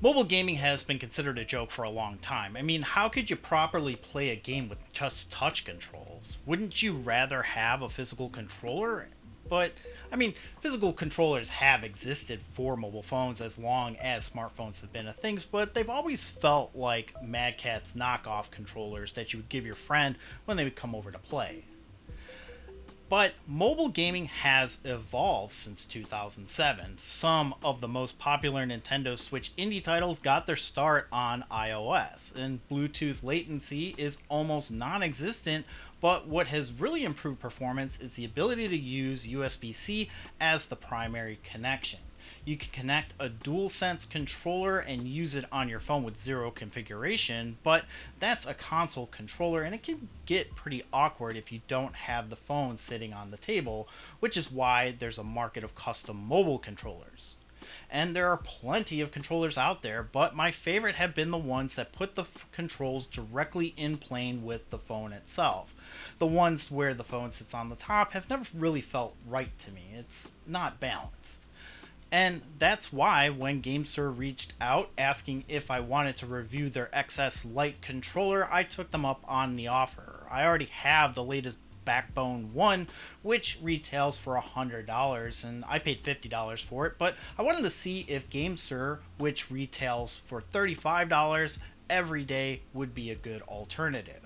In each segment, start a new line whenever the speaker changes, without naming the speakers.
Mobile gaming has been considered a joke for a long time. I mean, how could you properly play a game with just touch controls? Wouldn't you rather have a physical controller? But, I mean, physical controllers have existed for mobile phones as long as smartphones have been a thing, but they've always felt like Mad Catz knockoff controllers that you would give your friend when they would come over to play. But mobile gaming has evolved since 2007. Some of the most popular Nintendo Switch indie titles got their start on iOS, and Bluetooth latency is almost non existent. But what has really improved performance is the ability to use USB C as the primary connection. You can connect a DualSense controller and use it on your phone with zero configuration, but that's a console controller and it can get pretty awkward if you don't have the phone sitting on the table, which is why there's a market of custom mobile controllers. And there are plenty of controllers out there, but my favorite have been the ones that put the controls directly in plane with the phone itself. The ones where the phone sits on the top have never really felt right to me. It's not balanced. And that's why when GameSir reached out asking if I wanted to review their XS Lite controller, I took them up on the offer. I already have the latest Backbone 1, which retails for $100, and I paid $50 for it, but I wanted to see if GameSir, which retails for $35 every day, would be a good alternative.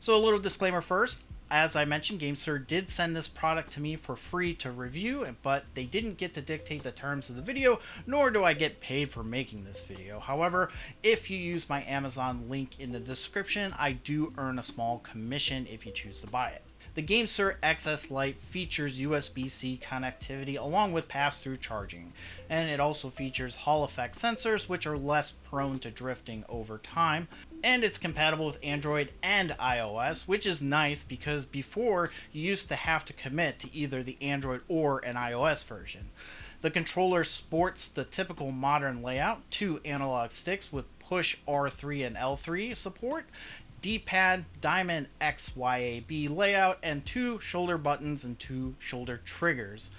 So a little disclaimer first. As I mentioned, GameSir did send this product to me for free to review, but they didn't get to dictate the terms of the video, nor do I get paid for making this video. However, if you use my Amazon link in the description, I do earn a small commission if you choose to buy it. The GameSir XS Lite features USB-C connectivity along with pass-through charging, and it also features Hall effect sensors which are less prone to drifting over time, and it's compatible with Android and iOS, which is nice because before you used to have to commit to either the Android or an iOS version. The controller sports the typical modern layout, 2 analog sticks with push R3 and L3 support, D-pad, diamond XYAB layout, and 2 shoulder buttons and 2 shoulder triggers.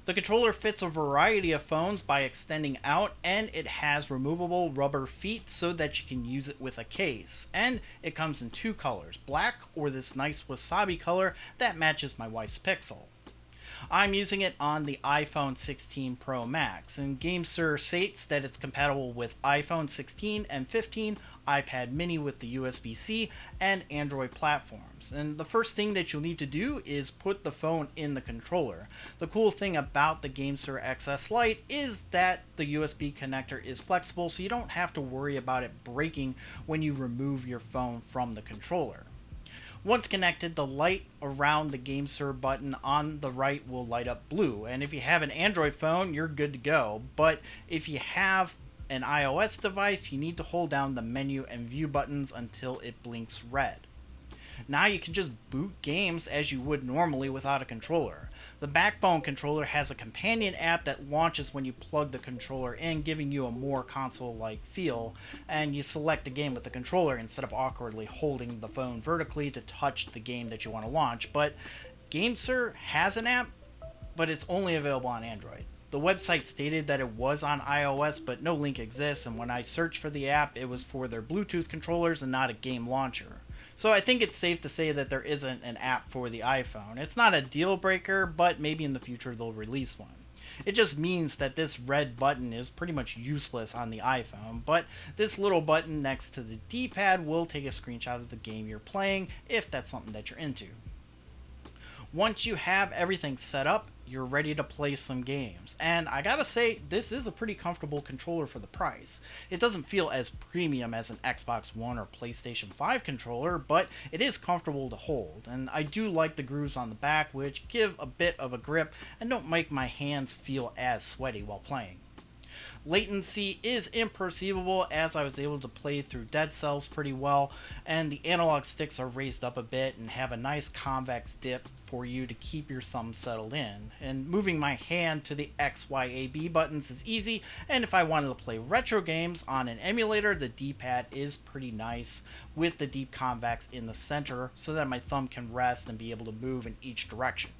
The controller fits a variety of phones by extending out, and it has removable rubber feet so that you can use it with a case. And it comes in 2 colors, black or this nice wasabi color that matches my wife's Pixel. I'm using it on the iPhone 16 Pro Max, and GameSir states that it's compatible with iPhone 16 and 15, iPad mini with the USB-C, and Android platforms. And the first thing that you'll need to do is put the phone in the controller. The cool thing about the GameSir XS Lite is that the USB connector is flexible, so you don't have to worry about it breaking when you remove your phone from the controller. Once connected, the light around the GameSir button on the right will light up blue, and if you have an Android phone, you're good to go. But if you have an iOS device, you need to hold down the menu and view buttons until it blinks red. Now you can just boot games as you would normally without a controller. The Backbone controller has a companion app that launches when you plug the controller in, giving you a more console-like feel, and you select the game with the controller instead of awkwardly holding the phone vertically to touch the game that you want to launch. But GameSir has an app, but it's only available on Android. The website stated that it was on iOS, but no link exists, and when I searched for the app, it was for their Bluetooth controllers and not a game launcher. So I think it's safe to say that there isn't an app for the iPhone. It's not a deal breaker, but maybe in the future they'll release one. It just means that this red button is pretty much useless on the iPhone, but this little button next to the D-pad will take a screenshot of the game you're playing if that's something that you're into. Once you have everything set up, you're ready to play some games. And I gotta say, this is a pretty comfortable controller for the price. It doesn't feel as premium as an Xbox One or PlayStation 5 controller, but it is comfortable to hold. And I do like the grooves on the back, which give a bit of a grip and don't make my hands feel as sweaty while playing. Latency is imperceivable as I was able to play through Dead Cells pretty well, and the analog sticks are raised up a bit and have a nice convex dip for you to keep your thumb settled in. And moving my hand to the XYAB buttons is easy, and if I wanted to play retro games on an emulator, the D-pad is pretty nice with the deep convex in the center so that my thumb can rest and be able to move in each direction.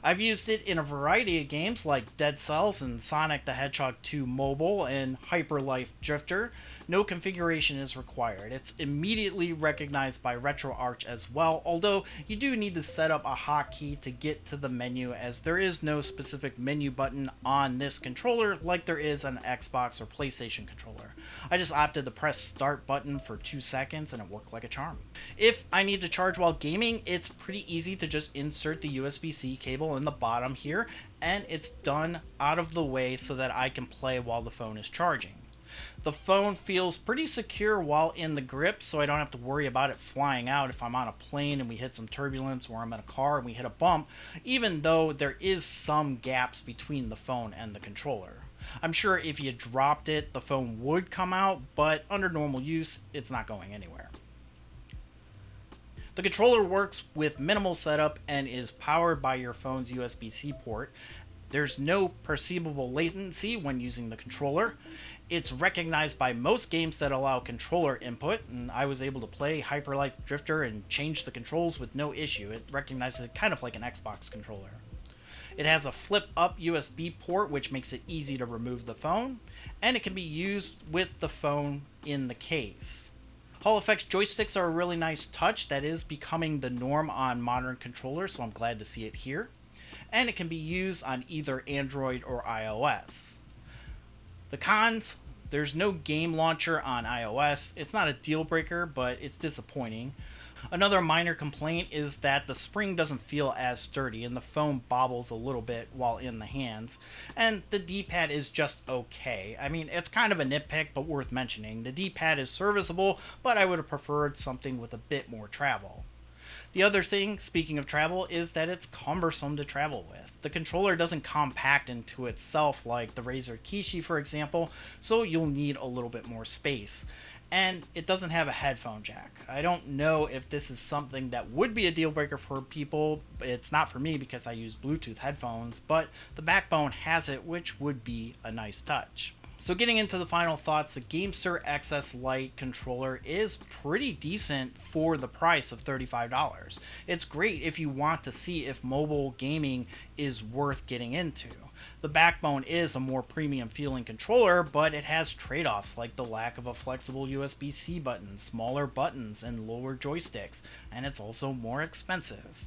I've used it in a variety of games like Dead Cells and Sonic the Hedgehog 2 Mobile and Hyper Life Drifter. No configuration is required. It's immediately recognized by RetroArch as well, although you do need to set up a hotkey to get to the menu, as there is no specific menu button on this controller like there is on an Xbox or PlayStation controller. I just opted to press start button for 2 seconds and it worked like a charm. If I need to charge while gaming, it's pretty easy to just insert the USB-C cable in the bottom here, and it's done out of the way so that I can play while the phone is charging. The phone feels pretty secure while in the grip, so I don't have to worry about it flying out if I'm on a plane and we hit some turbulence, or I'm in a car and we hit a bump, even though there is some gaps between the phone and the controller. I'm sure if you dropped it, the phone would come out, but under normal use, it's not going anywhere. The controller works with minimal setup and is powered by your phone's USB-C port. There's no perceivable latency when using the controller. It's recognized by most games that allow controller input, and I was able to play Hyper Life Drifter and change the controls with no issue. It recognizes it kind of like an Xbox controller. It has a flip-up USB port, which makes it easy to remove the phone, and it can be used with the phone in the case. Hall effects joysticks are a really nice touch that is becoming the norm on modern controllers, so I'm glad to see it here. And it can be used on either Android or iOS. The cons: there's no game launcher on iOS. It's not a deal breaker, but it's disappointing. Another minor complaint is that the spring doesn't feel as sturdy and the phone bobbles a little bit while in the hands. And the D-pad is just okay. I mean, it's kind of a nitpick, but worth mentioning. The D-pad is serviceable, but I would have preferred something with a bit more travel. The other thing, speaking of travel, is that it's cumbersome to travel with. The controller doesn't compact into itself like the Razer Kishi, for example, so you'll need a little bit more space. And it doesn't have a headphone jack. I don't know if this is something that would be a deal breaker for people. It's not for me because I use Bluetooth headphones, but the Backbone has it, which would be a nice touch. So getting into the final thoughts, the GameSir XS Lite controller is pretty decent for the price of $35. It's great if you want to see if mobile gaming is worth getting into. The Backbone is a more premium feeling controller, but it has trade-offs like the lack of a flexible USB-C button, smaller buttons, and lower joysticks, and it's also more expensive.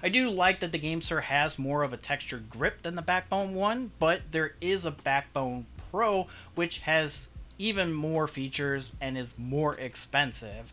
I do like that the GameSir has more of a textured grip than the Backbone one, but there is a Backbone Pro which has even more features and is more expensive.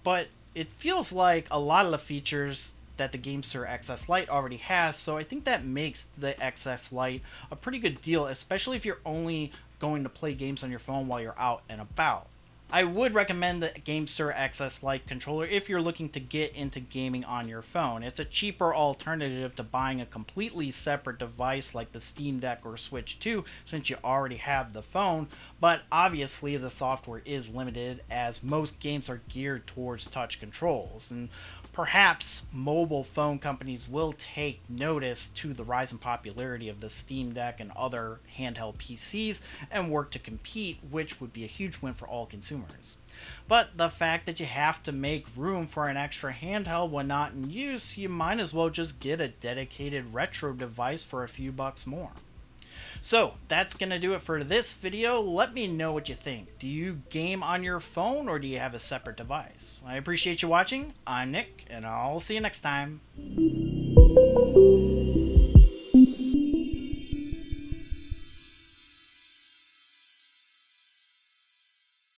But it feels like a lot of the features that the GameSir XS Lite already has, so I think that makes the XS Lite a pretty good deal, especially if you're only going to play games on your phone while you're out and about. I would recommend the GameSir XS Lite controller if you're looking to get into gaming on your phone. It's a cheaper alternative to buying a completely separate device like the Steam Deck or Switch 2, since you already have the phone, but obviously the software is limited as most games are geared towards touch controls, and perhaps mobile phone companies will take notice to the rise in popularity of the Steam Deck and other handheld PCs and work to compete, which would be a huge win for all consumers. But the fact that you have to make room for an extra handheld when not in use, you might as well just get a dedicated retro device for a few bucks more. So that's going to do it for this video. Let me know what you think. Do you game on your phone or do you have a separate device? I appreciate you watching. I'm Nick, and I'll see you next time.